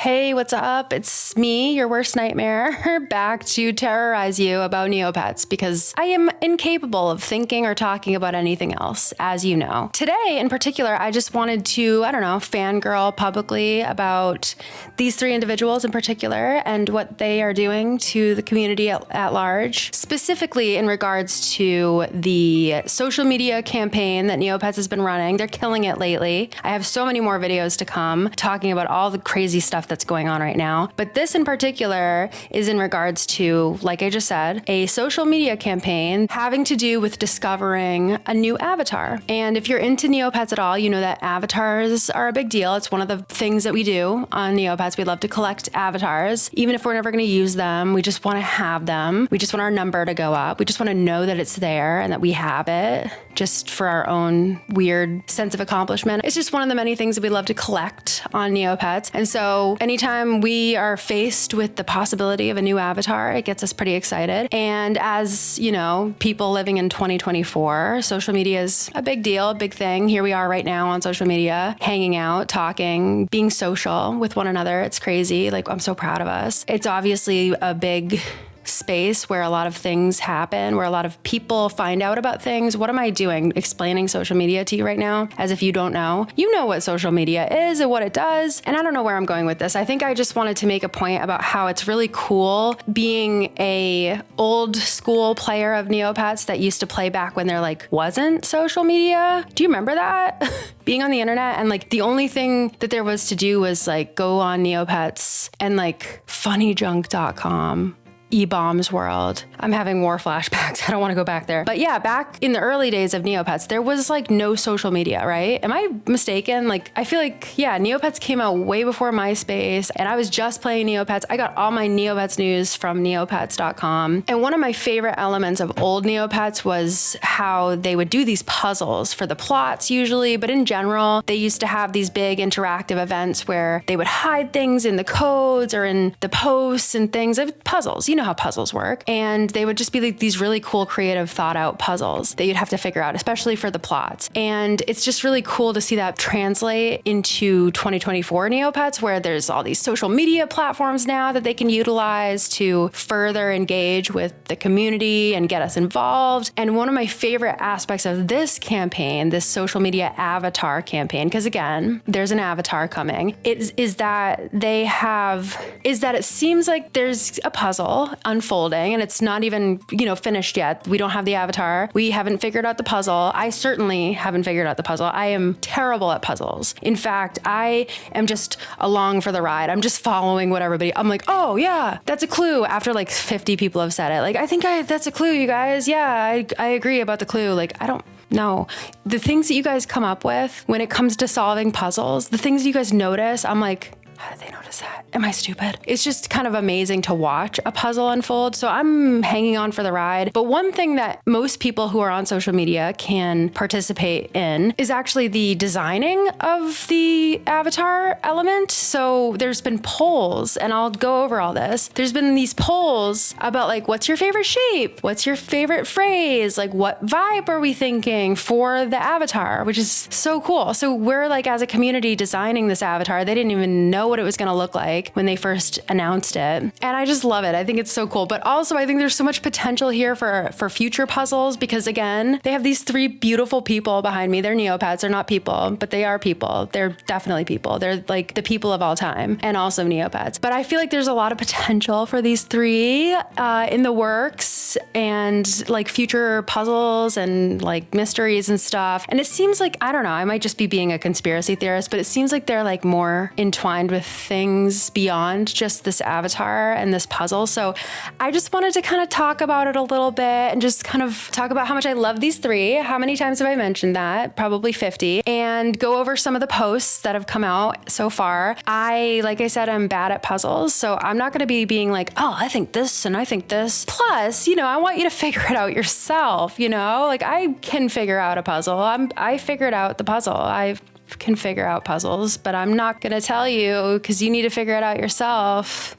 Hey, what's up? It's me, your worst nightmare, back to terrorize you about Neopets because I am incapable of thinking or talking about anything else, as you know. Today, in particular, I just wanted to, fangirl publicly about these three individuals in particular and what they are doing to the community at large, specifically in regards to the social media campaign that Neopets has been running. They're killing it lately. I have so many more videos to come talking about all the crazy stuff that's going on right now. But this in particular is in regards to, like I just said, a social media campaign having to do with discovering a new avatar. And if you're into Neopets at all, you know that avatars are a big deal. It's one of the things that we do on Neopets. We love to collect avatars. Even if we're never going to use them, we just want to have them. We just want our number to go up. We just want to know that it's there and that we have it, just for our own weird sense of accomplishment. It's just one of the many things that we love to collect on Neopets. And so anytime we are faced with the possibility of a new avatar, it gets us pretty excited. And as you know, people living in 2024, social media is a big deal, a big thing. Here we are right now on social media, hanging out, talking, being social with one another. It's crazy. Like, I'm so proud of us. It's obviously a big space where a lot of things happen, where a lot of people find out about things. What am I doing? Explaining social media to you right now as if you don't know. You know what social media is and what it does. And I don't know where I'm going with this. I think I just wanted to make a point about how it's really cool being a old school player of Neopets that used to play back when there wasn't social media. Do you remember that? Being on the internet and the only thing that there was to do was go on Neopets and funnyjunk.com. E-Bombs World. I'm having war flashbacks. I don't want to go back there. But yeah, back in the early days of Neopets, there was no social media, right? Am I mistaken? I feel Neopets came out way before MySpace and I was just playing Neopets. I got all my Neopets news from neopets.com. And one of my favorite elements of old Neopets was how they would do these puzzles for the plots usually, but in general, they used to have these big interactive events where they would hide things in the codes or in the posts and things of puzzles. You know how puzzles work. And they would just be these really cool, creative, thought out puzzles that you'd have to figure out, especially for the plots. And it's just really cool to see that translate into 2024 Neopets, where there's all these social media platforms now that they can utilize to further engage with the community and get us involved. And one of my favorite aspects of this campaign, this social media avatar campaign, because again, there's an avatar coming, is that it seems like there's a puzzle unfolding and it's not even, finished yet. We don't have the avatar. We haven't figured out the puzzle. I certainly haven't figured out the puzzle. I am terrible at puzzles. In fact, I am just along for the ride. I'm just following what I'm like, oh yeah, that's a clue after 50 people have said it. I think that's a clue, you guys. Yeah, I agree about the clue. I don't know. The things that you guys come up with when it comes to solving puzzles, the things you guys notice, I'm like, how did they notice that? Am I stupid? It's just kind of amazing to watch a puzzle unfold. So I'm hanging on for the ride. But one thing that most people who are on social media can participate in is actually the designing of the avatar element. So there's been polls, and I'll go over all this. There's been these polls about what's your favorite shape? What's your favorite phrase? What vibe are we thinking for the avatar? Which is so cool. So we're as a community designing this avatar. They didn't even know what it was going to look like when they first announced it. And I just love it. I think it's so cool. But also I think there's so much potential here for future puzzles because again, they have these three beautiful people behind me. They're Neopets. They're not people, but they are people. They're definitely people. They're the people of all time and also Neopets. But I feel like there's a lot of potential for these three in the works and future puzzles and mysteries and stuff. And it seems I don't know, I might just be being a conspiracy theorist, but it seems like they're more entwined with things beyond just this avatar and this puzzle. So I just wanted to kind of talk about it a little bit and just kind of talk about how much I love these three. How many times have I mentioned that? Probably 50. And go over some of the posts that have come out so far. Like I said, I'm bad at puzzles. So I'm not going to be being oh, I think this and I think this. Plus, I want you to figure it out yourself, I can figure out a puzzle. I figured out the puzzle. I can figure out puzzles, but I'm not going to tell you because you need to figure it out yourself.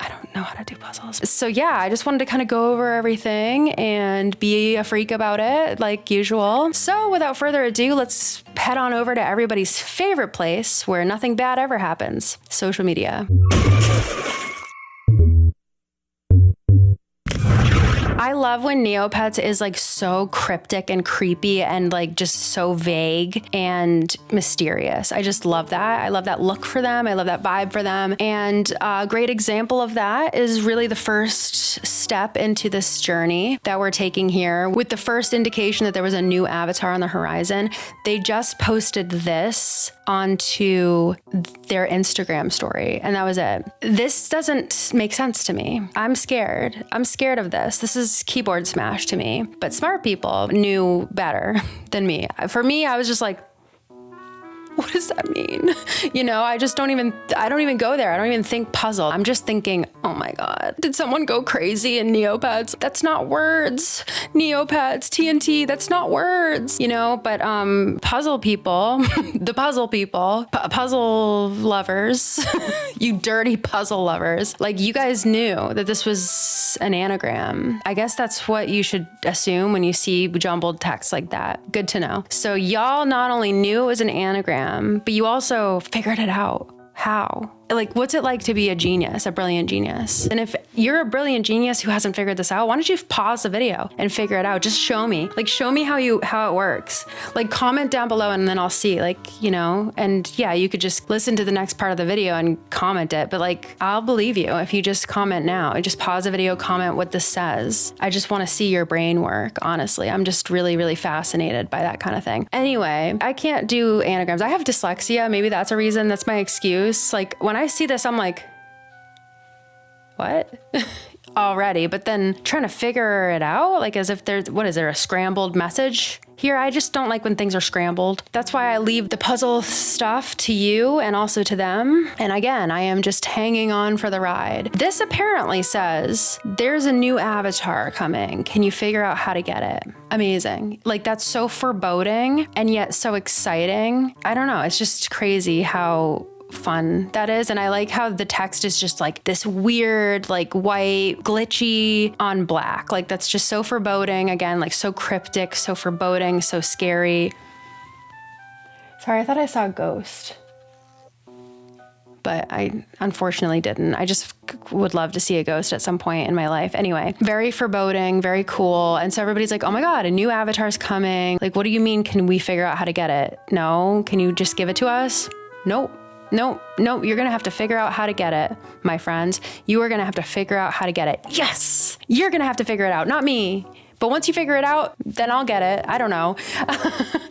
I don't know how to do puzzles. So yeah, I just wanted to kind of go over everything and be a freak about it like usual. So without further ado, let's head on over to everybody's favorite place where nothing bad ever happens, social media. I love when Neopets is like so cryptic and creepy and like just so vague and mysterious. I just love that. I love that look for them. I love that vibe for them. And a great example of that is really the first step into this journey that we're taking here with the first indication that there was a new avatar on the horizon. They just posted this onto their Instagram story, and that was it. This doesn't make sense to me. I'm scared. I'm scared of this. This is keyboard smash to me. But smart people knew better than me. For me, I was just like, what does that mean? You know, I don't even go there. I don't even think puzzle. I'm just thinking, oh my God, did someone go crazy in Neopets? That's not words. Neopets, TNT, that's not words, you know, but puzzle people, the puzzle people, puzzle lovers, you dirty puzzle lovers, like you guys knew that this was an anagram. I guess that's what you should assume when you see jumbled text like that. Good to know. So y'all not only knew it was an anagram, but you also figured it out. How? Like, what's it like to be a genius, a brilliant genius? And if you're a brilliant genius who hasn't figured this out, why don't you pause the video and figure it out? Just show me. Like, show me how it works. Like, comment down below and then I'll see, like, you know, and yeah, you could just listen to the next part of the video and comment it. But like, I'll believe you if you just comment now. Just pause the video, comment what this says. I just want to see your brain work, honestly. I'm just really, really fascinated by that kind of thing. Anyway, I can't do anagrams. I have dyslexia. Maybe that's a reason. That's my excuse. Like, when I see this, I'm like, what? Already, but then trying to figure it out, like as if there's, what is there, a scrambled message here? I just don't like when things are scrambled. That's why I leave the puzzle stuff to you and also to them. And again, I am just hanging on for the ride. This apparently says, there's a new avatar coming. Can you figure out how to get it? Amazing. Like, that's so foreboding and yet so exciting. I don't know. It's just crazy how fun that is. And I like how the text is just like this weird, like white, glitchy on black. Like, that's just so foreboding. Again, like so cryptic, so foreboding, so scary. Sorry, I thought I saw a ghost, but I unfortunately didn't. I just would love to see a ghost at some point in my life. Anyway, very foreboding, very cool. And so everybody's like, oh my God, a new avatar's coming. Like, what do you mean? Can we figure out how to get it? No. Can you just give it to us? Nope. No, you're going to have to figure out how to get it, my friends. You are going to have to figure out how to get it. Yes, you're going to have to figure it out, not me. But once you figure it out, then I'll get it. I don't know.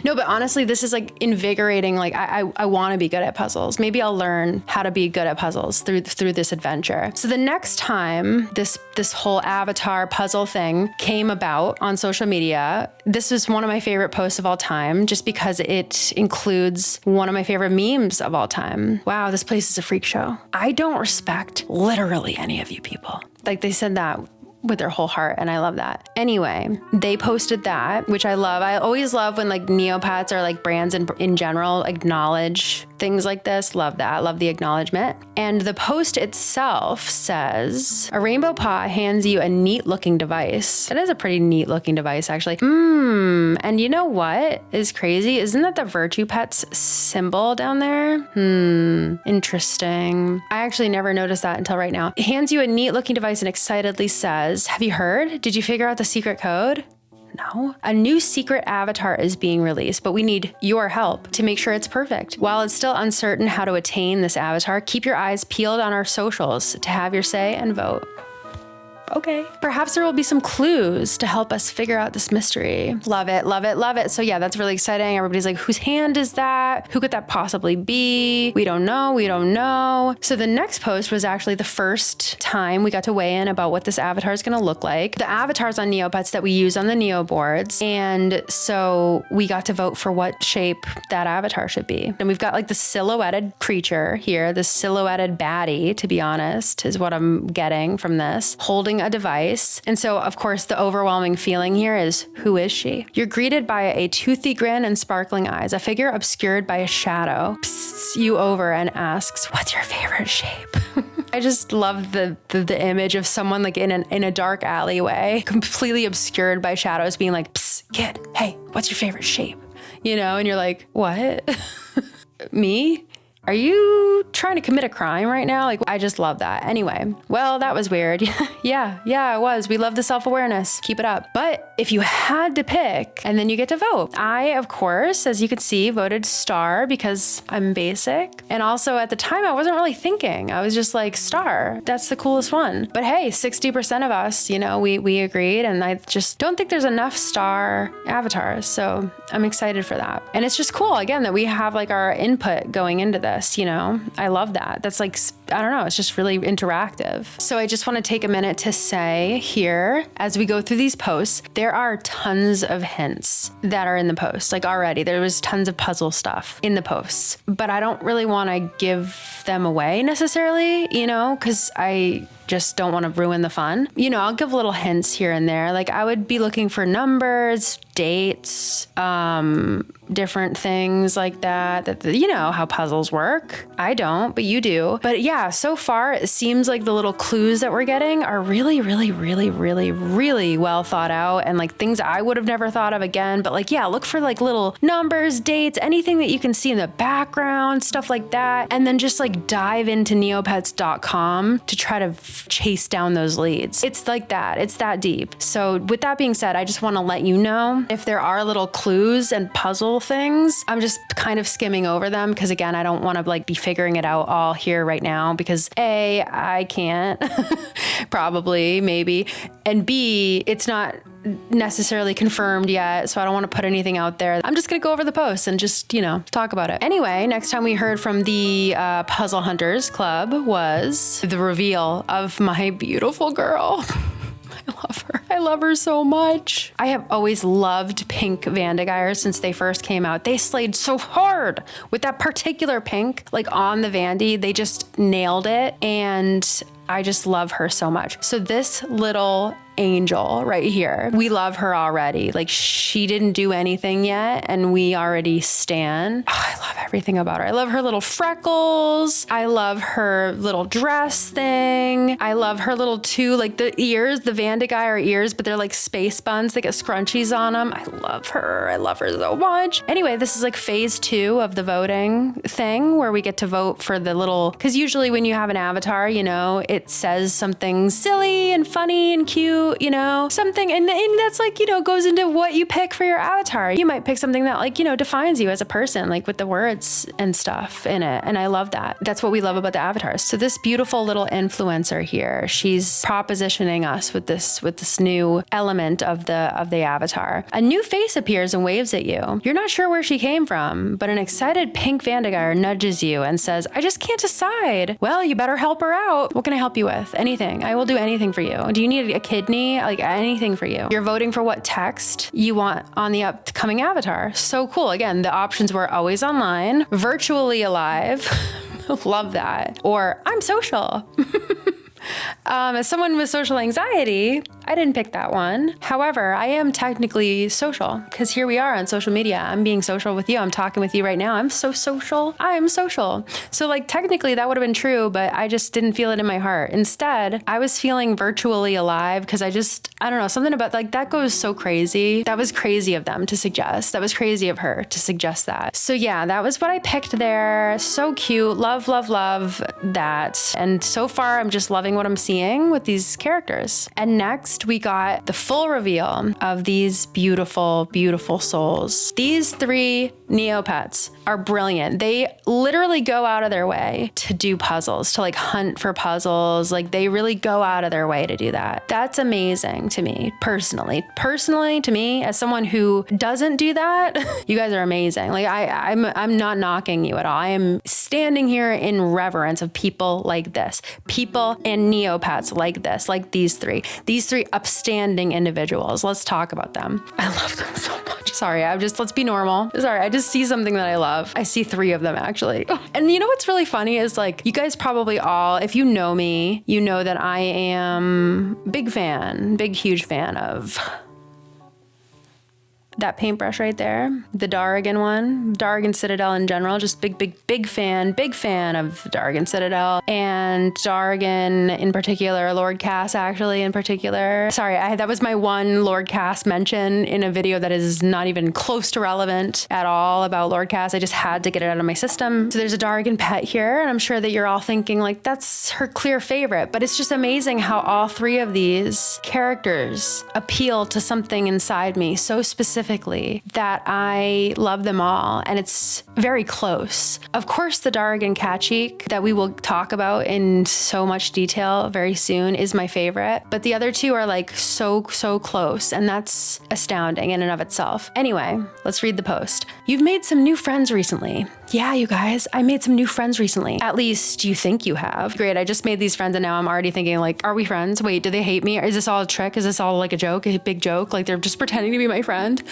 No, but honestly, this is like invigorating. Like, I want to be good at puzzles. Maybe I'll learn how to be good at puzzles through this adventure. So the next time this whole avatar puzzle thing came about on social media, this was one of my favorite posts of all time, just because it includes one of my favorite memes of all time. Wow, this place is a freak show. I don't respect literally any of you people. Like, they said that with their whole heart, and I love that. Anyway, they posted that, which I love. I always love when like Neopets or like brands in general acknowledge things like this. Love that. Love the acknowledgement. And the post itself says, a rainbow paw hands you a neat looking device. It is a pretty neat looking device, actually. And you know what is crazy? Isn't that the Virtue Pets symbol down there? Interesting. I actually never noticed that until right now. It hands you a neat looking device and excitedly says, have you heard? Did you figure out the secret code? No. A new secret avatar is being released, but we need your help to make sure it's perfect. While it's still uncertain how to attain this avatar, keep your eyes peeled on our socials to have your say and vote. Okay. Perhaps there will be some clues to help us figure out this mystery. Love it, love it, love it. So yeah, that's really exciting. Everybody's like, whose hand is that? Who could that possibly be? We don't know, we don't know. So the next post was actually the first time we got to weigh in about what this avatar is gonna look like. The avatars on Neopets that we use on the Neo boards. And so we got to vote for what shape that avatar should be. And we've got like the silhouetted creature here, the silhouetted baddie, to be honest, is what I'm getting from this, holding a device. And so, of course, the overwhelming feeling here is, who is she? You're greeted by a toothy grin and sparkling eyes. A figure obscured by a shadow pssts you over and asks, what's your favorite shape? I just love the image of someone like in a dark alleyway, completely obscured by shadows, being like, "Psst, kid, hey, what's your favorite shape?" You know, and you're like, "What?" Me? Are you trying to commit a crime right now? Like, I just love that. Anyway, well, that was weird. Yeah, it was. We love the self-awareness. Keep it up. But if you had to pick, and then you get to vote. I, of course, as you can see, voted star because I'm basic. And also at the time, I wasn't really thinking. I was just like, star, that's the coolest one. But hey, 60% of us, you know, we agreed. And I just don't think there's enough star avatars. So I'm excited for that. And it's just cool, again, that we have like our input going into this. You know, I love that. That's like, I don't know, it's just really interactive. So I just want to take a minute to say here, as we go through these posts, there are tons of hints that are in the posts. Like already, there was tons of puzzle stuff in the posts, but I don't really want to give them away necessarily, you know, because I just don't want to ruin the fun. You know, I'll give little hints here and there. Like I would be looking for numbers, dates, different things like that, you know how puzzles work. I don't, but you do. But yeah, so far it seems like the little clues that we're getting are really, really, really, really, really well thought out, and like things I would have never thought of again. But like, yeah, look for like little numbers, dates, anything that you can see in the background, stuff like that. And then just like dive into neopets.com to try to chase down those leads. It's like that. It's that deep. So with that being said, I just want to let you know if there are little clues and puzzle things, I'm just kind of skimming over them because again, I don't want to like be figuring it out all here right now because A, I can't probably, maybe, and B, it's not necessarily confirmed yet, so I don't want to put anything out there. I'm just gonna go over the posts and just, you know, talk about it. Anyway, next time we heard from the Puzzle Hunters Club was the reveal of my beautiful girl. I love her. I love her so much. I have always loved pink Vandegeyer since they first came out. They slayed so hard with that particular pink, like on the Vandy. They just nailed it, and I just love her so much. So this little angel right here, we love her already. Like she didn't do anything yet and we already stan. Oh, I love everything about her. I love her little freckles. I love her little dress thing. I love her little like the ears, the Vandegeyer ears, but they're like space buns. They get scrunchies on them. I love her. I love her so much. Anyway, this is like phase 2 of the voting thing where we get to vote for the little, because usually when you have an avatar, you know, it says something silly and funny and cute, you know, something, and that's like, you know, goes into what you pick for your avatar. You might pick something that like, you know, defines you as a person, like with the words and stuff in it. And I love that. That's what we love about the avatars. So this beautiful little influencer here, she's propositioning us with this new element of the avatar. A new face appears and waves at you. You're not sure where she came from, but an excited pink Vandegeyer nudges you and says, I just can't decide. Well, you better help her out. What can I help you with? Anything. I will do anything for you. Do you need a kidney? Like anything for you. You're voting for what text you want on the upcoming avatar. So cool. Again, the options were always online, virtually alive. Love that. Or I'm social. As someone with social anxiety, I didn't pick that one. However, I am technically social because here we are on social media. I'm being social with you. I'm talking with you right now. I'm so social. I am social. So like technically that would have been true, but I just didn't feel it in my heart. Instead, I was feeling virtually alive because I don't know, something about like that goes so crazy. That was crazy of them to suggest. That was crazy of her to suggest that. So yeah, that was what I picked there. So cute. Love, love, love that. And so far, I'm just loving what I'm seeing with these characters. And next we got the full reveal of these beautiful, beautiful souls. These 3 Neopets are brilliant. They literally go out of their way to do puzzles, to like hunt for puzzles. Like they really go out of their way to do that. That's amazing to me personally. Personally, to me, as someone who doesn't do that, you guys are amazing. Like I'm not knocking you at all. I am standing here in reverence of people like this, people and Neopets like this, like these 3 upstanding individuals. Let's talk about them. I love them so much. Sorry, let's be normal. Sorry, I just see something that I love. I see 3 of them actually. And you know what's really funny is like, you guys probably all, if you know me, you know that I am big, huge fan of that paintbrush right there, the Dargan one, Dargan Citadel in general, just big fan of Dargan Citadel and Dargan in particular, Lord Cass actually in particular. Sorry, that was my one Lord Cass mention in a video that is not even close to relevant at all about Lord Cass. I just had to get it out of my system. So there's a Dargan pet here, and I'm sure that you're all thinking like, that's her clear favorite, but it's just amazing how all three of these characters appeal to something inside me so specifically that I love them all, and it's very close. Of course, the Dargan Catcheek that we will talk about in so much detail very soon is my favorite, but the other two are like so close, and that's astounding in and of itself. Anyway, let's read the post. You've made some new friends recently. Yeah, you guys, I made some new friends recently. At least you think you have. Great, I just made these friends and now I'm already thinking like, are we friends? Wait, do they hate me? Is this all a trick? Is this all like a joke, a big joke? Like they're just pretending to be my friend?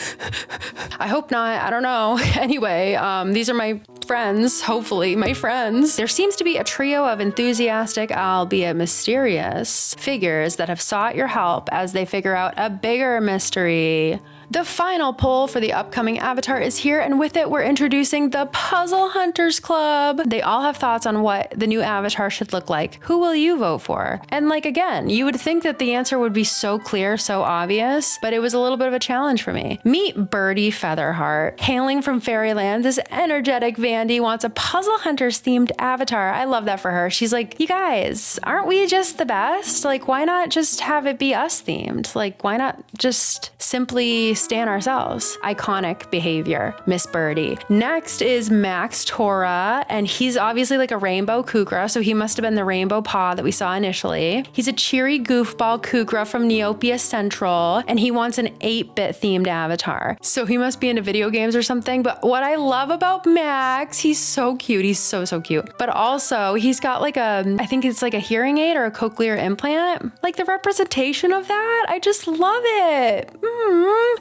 I hope not, I don't know. Anyway, these are my friends, hopefully my friends. There seems to be a trio of enthusiastic, albeit mysterious, figures that have sought your help as they figure out a bigger mystery. The final poll for the upcoming Avatar is here, and with it, we're introducing the Puzzle Hunters Club. They all have thoughts on what the new Avatar should look like. Who will you vote for? And like, again, you would think that the answer would be so clear, so obvious, but it was a little bit of a challenge for me. Meet Birdie Featherheart. Hailing from Fairyland, this energetic Vandy wants a Puzzle Hunters themed Avatar. I love that for her. She's like, you guys, aren't we just the best? Like, why not just have it be us themed? Like, why not just simply stand ourselves? Iconic behavior, Miss Birdie. Next is Max Tora, and he's obviously like a rainbow Kukra, so he must have been the rainbow paw that we saw initially. He's a cheery goofball Kukra from Neopets Central, and he wants an 8-bit themed avatar. So he must be into video games or something, but what I love about Max, he's so cute. He's so cute. But also, he's got like I think it's like a hearing aid or a cochlear implant. Like the representation of that, I just love it.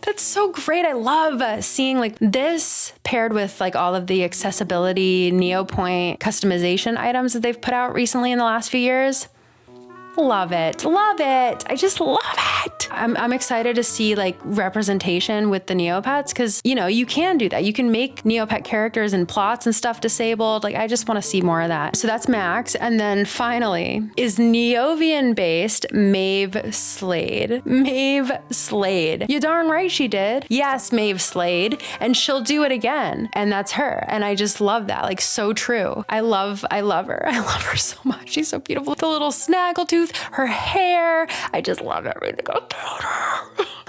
That's so great. I love seeing like this paired with like all of the accessibility Neopoint customization items that they've put out recently in the last few years. Love it. I just love it. I'm excited to see like representation with the Neopets because, you know, you can do that. You can make Neopet characters and plots and stuff disabled. Like, I just want to see more of that. So that's Max. And then finally is Neovian-based Maeve Slade. Maeve Slade. You're darn right she did. Yes, Maeve Slade. And she'll do it again. And that's her. And I just love that. Like, so true. I love her. I love her so much. She's so beautiful. The little snaggletooth, her hair. I just love everything about her.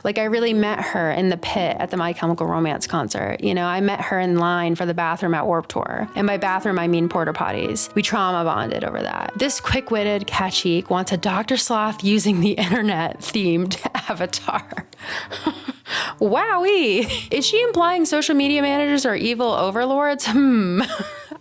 Like, I really met her in the pit at the My Chemical Romance concert. You know, I met her in line for the bathroom at Warped Tour. And by bathroom, I mean porta potties. We trauma bonded over that. This quick-witted Catcheek wants a Dr. Sloth using the internet themed avatar. Wowee. Is she implying social media managers are evil overlords?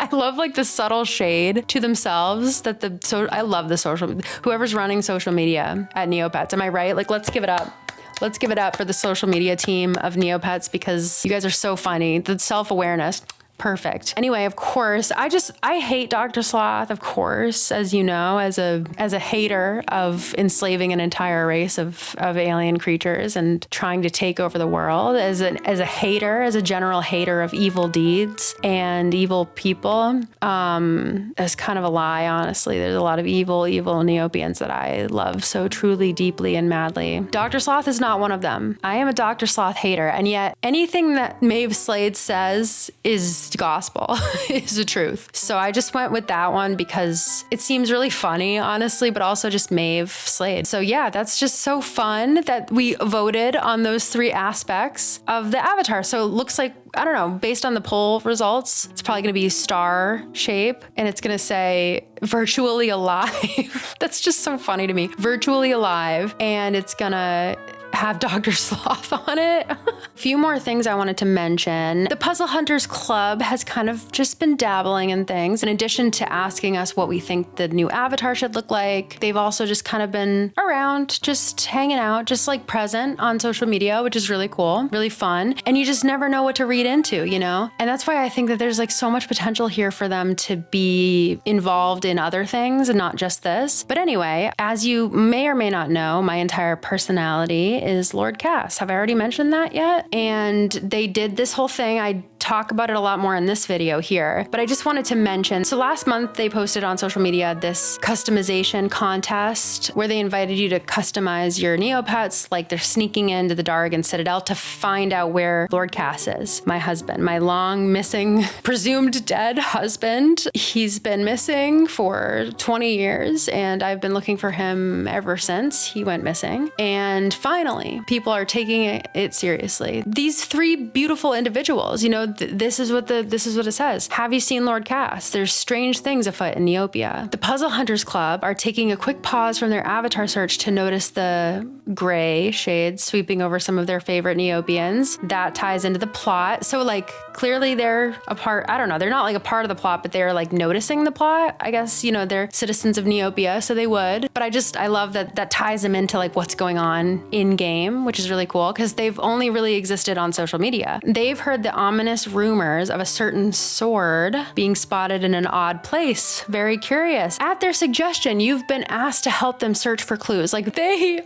I love like the subtle shade to themselves that I love the whoever's running social media at Neopets. Am I right? Like, let's give it up. Let's give it up for the social media team of Neopets because you guys are so funny. The self-awareness. Perfect. Anyway, of course, I hate Dr. Sloth, of course, as you know, as a hater of enslaving an entire race of alien creatures and trying to take over the world, as a hater, as a general hater of evil deeds and evil people. That's kind of a lie, honestly. There's a lot of evil Neopians that I love so truly, deeply, and madly. Dr. Sloth is not one of them. I am a Dr. Sloth hater, and yet anything that Maeve Slade says is gospel, is the truth. So I just went with that one because it seems really funny, honestly, but also just Maeve Slade. So yeah, that's just so fun that we voted on those three aspects of the avatar. So it looks like, I don't know, based on the poll results, it's probably going to be star shape and it's going to say virtually alive. That's just so funny to me. Virtually alive. And it's going to have Dr. Sloth on it. A few more things I wanted to mention. The Puzzle Hunters Club has kind of just been dabbling in things. In addition to asking us what we think the new avatar should look like, they've also just kind of been around, just hanging out, just like present on social media, which is really cool, really fun. And you just never know what to read into, you know? And that's why I think that there's like so much potential here for them to be involved in other things and not just this. But anyway, as you may or may not know, my entire personality is Lord Cass. Have I already mentioned that yet? And they did this whole thing. I talk about it a lot more in this video here, but I just wanted to mention. So last month they posted on social media this customization contest where they invited you to customize your Neopets, like they're sneaking into the Dargan Citadel to find out where Lord Cass is, my husband, my long missing, presumed dead husband. He's been missing for 20 years and I've been looking for him ever since he went missing. And finally, people are taking it seriously. These three beautiful individuals, you know, this is what it says. Have you seen Lord Cass? There's strange things afoot in Neopia. The Puzzle Hunters Club are taking a quick pause from their avatar search to notice the gray shades sweeping over some of their favorite Neopians. That ties into the plot. So like clearly they're a part, I don't know, they're not like a part of the plot, but they're like noticing the plot. I guess, you know, they're citizens of Neopia, so they would. But I love that ties them into like what's going on in game, which is really cool because they've only really existed on social media. They've heard the ominous rumors of a certain sword being spotted in an odd place. Very curious. At their suggestion, you've been asked to help them search for clues. Like they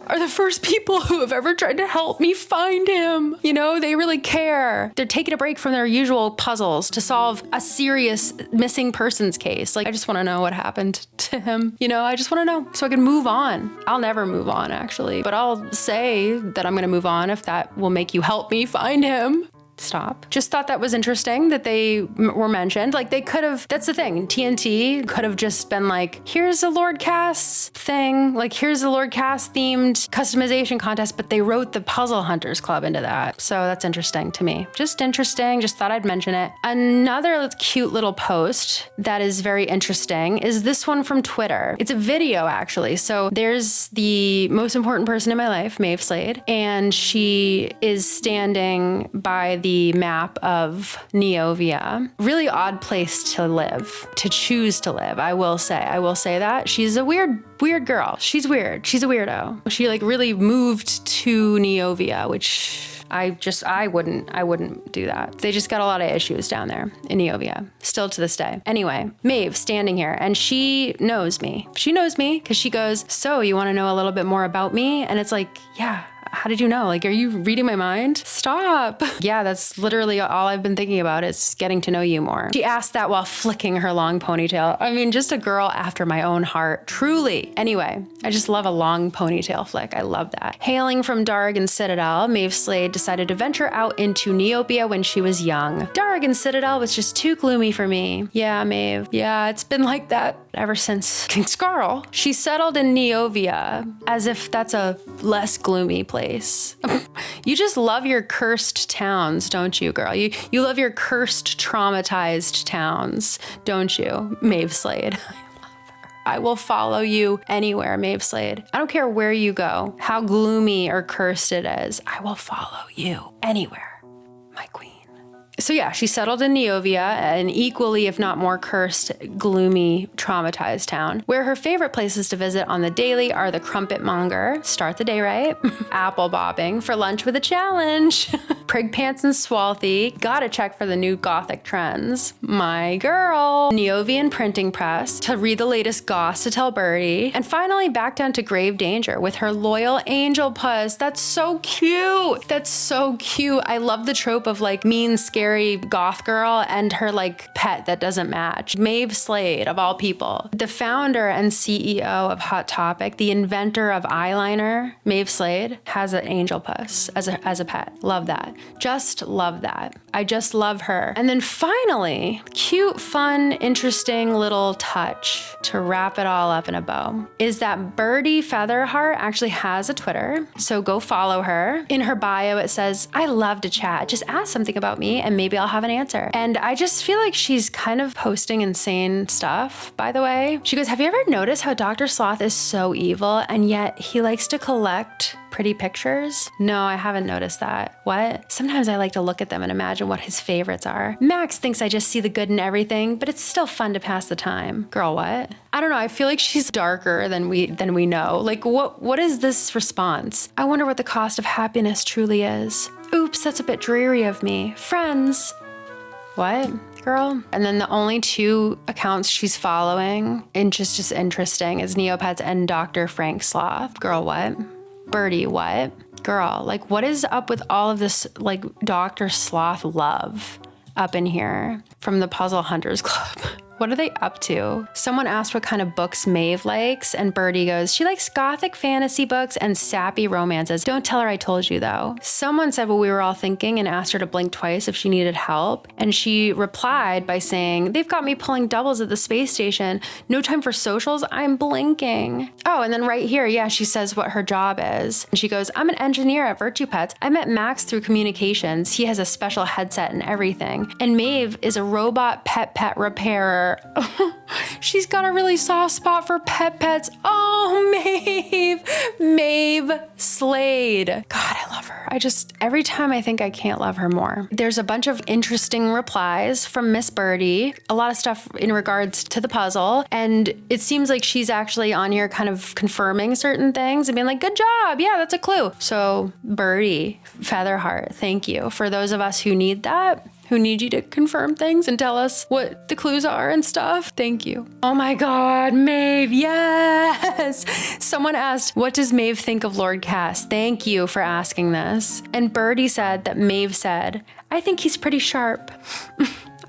are the first people who have ever tried to help me find him. You know, they really care. They're taking a break from their usual puzzles to solve a serious missing persons case. Like, I just want to know what happened to him. You know, I just want to know so I can move on. I'll never move on, actually, but I'll say that I'm going to move on if that will make you help me find him. Stop. Just thought that was interesting that they were mentioned. Like they could have, that's the thing. TNT could have just been like, here's a Lord Cass thing. Like here's a Lord Cass themed customization contest, but they wrote the Puzzle Hunters Club into that. So that's interesting to me. Just interesting. Just thought I'd mention it. Another cute little post that is very interesting is this one from Twitter. It's a video actually. So there's the most important person in my life, Maeve Slade, and she is standing by the map of Neovia. Really odd place to live, to choose to live. I will say that. She's a weird girl. She's weird. She's a weirdo. She like really moved to Neovia, which I wouldn't do that. They just got a lot of issues down there in Neovia, still to this day. Anyway, Maeve standing here and she knows me. She knows me because she goes, so you want to know a little bit more about me? And it's like, yeah. How did you know? Like, are you reading my mind? Stop. Yeah, that's literally all I've been thinking about is getting to know you more. She asked that while flicking her long ponytail. I mean, just a girl after my own heart, truly. Anyway, I just love a long ponytail flick. I love that. Hailing from Dargan Citadel, Maeve Slade decided to venture out into Neopia when she was young. Dargan Citadel was just too gloomy for me. Yeah, Maeve. Yeah, it's been like that ever since King Scarl. She settled in Neovia as if that's a less gloomy place. You just love your cursed towns, don't you, girl? You love your cursed, traumatized towns, don't you, Maeve Slade? I will follow you anywhere, Maeve Slade. I don't care where you go, how gloomy or cursed it is. I will follow you anywhere, my queen. So yeah, she settled in Neovia, an equally, if not more cursed, gloomy, traumatized town, where her favorite places to visit on the daily are the Crumpet Monger, start the day right, apple bobbing for lunch with a challenge, Prig Pants and Swalthy, gotta check for the new gothic trends, my girl, Neovian Printing Press, to read the latest goss to tell Birdie, and finally back down to grave danger with her loyal angel puss. That's so cute. That's so cute. I love the trope of like mean, scary goth girl and her like pet that doesn't match. Maeve Slade, of all people. The founder and CEO of Hot Topic, the inventor of eyeliner, Maeve Slade, has an angel puss as a pet. Love that. Just love that. I just love her. And then finally, cute, fun, interesting little touch to wrap it all up in a bow is that Birdie Featherheart actually has a Twitter. So go follow her. In her bio, it says, I love to chat. Just ask something about me and maybe I'll have an answer. And I just feel like she's kind of posting insane stuff, by the way. She goes, have you ever noticed how Dr. Sloth is so evil and yet he likes to collect pretty pictures? No, I haven't noticed that. What? Sometimes I like to look at them and imagine what his favorites are. Max thinks I just see the good in everything, but it's still fun to pass the time. Girl, what? I don't know. I feel like she's darker than we know. Like, what is this response? I wonder what the cost of happiness truly is. Oops, that's a bit dreary of me. Friends. What, girl? And then the only two accounts she's following, and just interesting, is Neopets and Dr. Frank Sloth. Girl, what? Birdie, what? Girl, like what is up with all of this like Dr. Sloth love up in here from the Puzzle Hunters Club? What are they up to? Someone asked what kind of books Maeve likes, and Birdie goes, she likes gothic fantasy books and sappy romances. Don't tell her I told you though. Someone said what we were all thinking and asked her to blink twice if she needed help. And she replied by saying, they've got me pulling doubles at the space station. No time for socials, I'm blinking. Oh, and then right here, yeah, she says what her job is. And she goes, I'm an engineer at Virtue Pets. I met Max through communications. He has a special headset and everything. And Maeve is a robot pet repairer. She's got a really soft spot for pets. Oh, Maeve Slade. God, I love her. Every time I think I can't love her more. There's a bunch of interesting replies from Miss Birdie, a lot of stuff in regards to the puzzle. And it seems like she's actually on here kind of confirming certain things and being like, good job. Yeah, that's a clue. So Birdie, Featherheart, thank you. For those of us who need that, who need you to confirm things and tell us what the clues are and stuff. Thank you. Oh my God, Maeve, yes! Someone asked, what does Maeve think of Lord Cass? Thank you for asking this. And Birdie said that Maeve said, I think he's pretty sharp.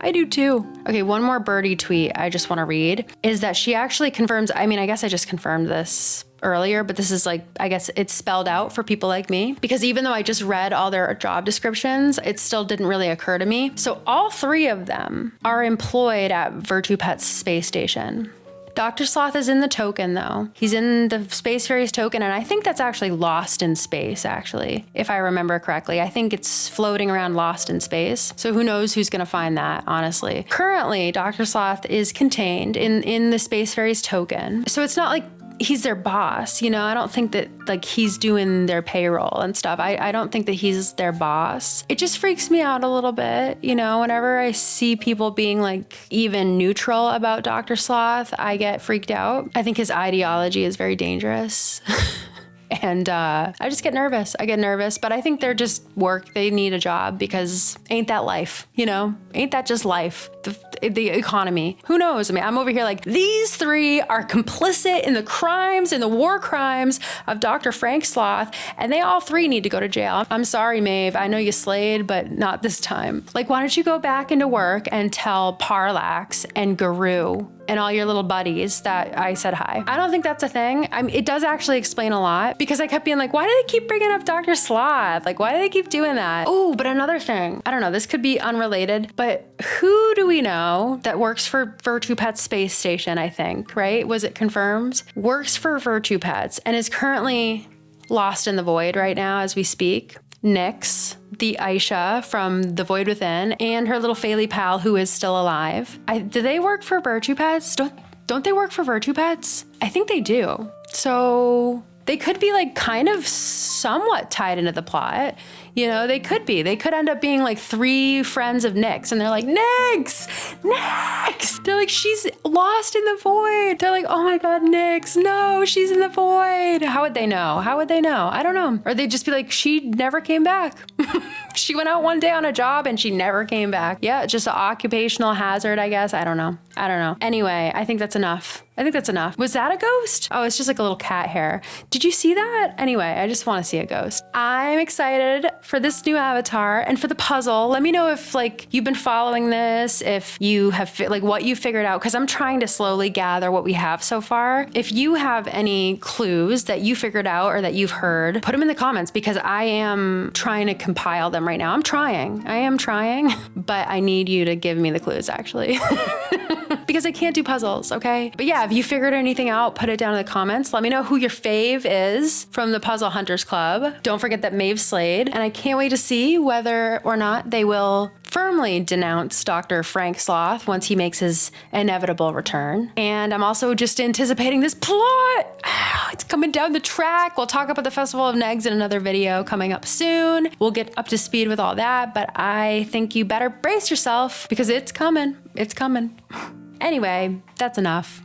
I do too. Okay, one more Birdie tweet I just want to read is that she actually confirms, I guess I just confirmed this earlier, but this is like, I guess it's spelled out for people like me, because even though I just read all their job descriptions, it still didn't really occur to me. So all three of them are employed at Virtue Pets space station. Dr. Sloth is in the token though. He's in the Space Fairies token, and I think that's actually lost in space, actually, if I remember correctly. I think it's floating around lost in space. So who knows who's gonna find that, honestly. Currently, Dr. Sloth is contained in the Space Fairies token. So it's not like he's their boss, you know? I don't think that like he's doing their payroll and stuff. I don't think that he's their boss. It just freaks me out a little bit, you know? Whenever I see people being like even neutral about Dr. Sloth, I get freaked out. I think his ideology is very dangerous. And I just get nervous. I get nervous, but I think they're just work. They need a job because ain't that life, you know? Ain't that just life? The economy. Who knows? I'm over here like, these three are complicit in the crimes, in the war crimes of Dr. Frank Sloth, and they all three need to go to jail. I'm sorry, Maeve. I know you slayed, but not this time. Like, why don't you go back into work and tell Parlax and Guru and all your little buddies that I said hi? I don't think that's a thing. It does actually explain a lot, because I kept being like, why do they keep bringing up Dr. Sloth? Like, why do they keep doing that? Oh, but another thing, I don't know, this could be unrelated, but who do we know that works for Virtue Pets space station, I think, right? Was it confirmed? Works for Virtue Pets and is currently lost in the void right now as we speak. Nyx, the Aisha from The Void Within, and her little Fairy pal who is still alive. Do they work for Virtue Pets? Don't they work for Virtue Pets? I think they do. So they could be like kind of somewhat tied into the plot. You know, they could be. They could end up being like three friends of Nyx, and they're like, Nyx! They're like, she's lost in the void. They're like, oh my God, Nyx, no, she's in the void. How would they know? How would they know? I don't know. Or they'd just be like, she never came back. She went out one day on a job and she never came back. Yeah, just an occupational hazard, I guess. I don't know. Anyway, I think that's enough. Was that a ghost? Oh, it's just like a little cat hair. Did you see that? Anyway, I just want to see a ghost. I'm excited for this new avatar and for the puzzle. Let me know if like you've been following this, if you have like what you figured out, because I'm trying to slowly gather what we have so far. If you have any clues that you figured out or that you've heard, put them in the comments, because I am trying to compile them right now. I am trying, but I need you to give me the clues actually. Because I can't do puzzles, okay? But yeah, if you figured anything out, put it down in the comments. Let me know who your fave is from the Puzzle Hunters Club. Don't forget that Maeve slayed, and I can't wait to see whether or not they will firmly denounce Dr. Frank Sloth once he makes his inevitable return. And I'm also just anticipating this plot. It's coming down the track. We'll talk about the Festival of Negs in another video coming up soon. We'll get up to speed with all that, but I think you better brace yourself because it's coming. Anyway, that's enough.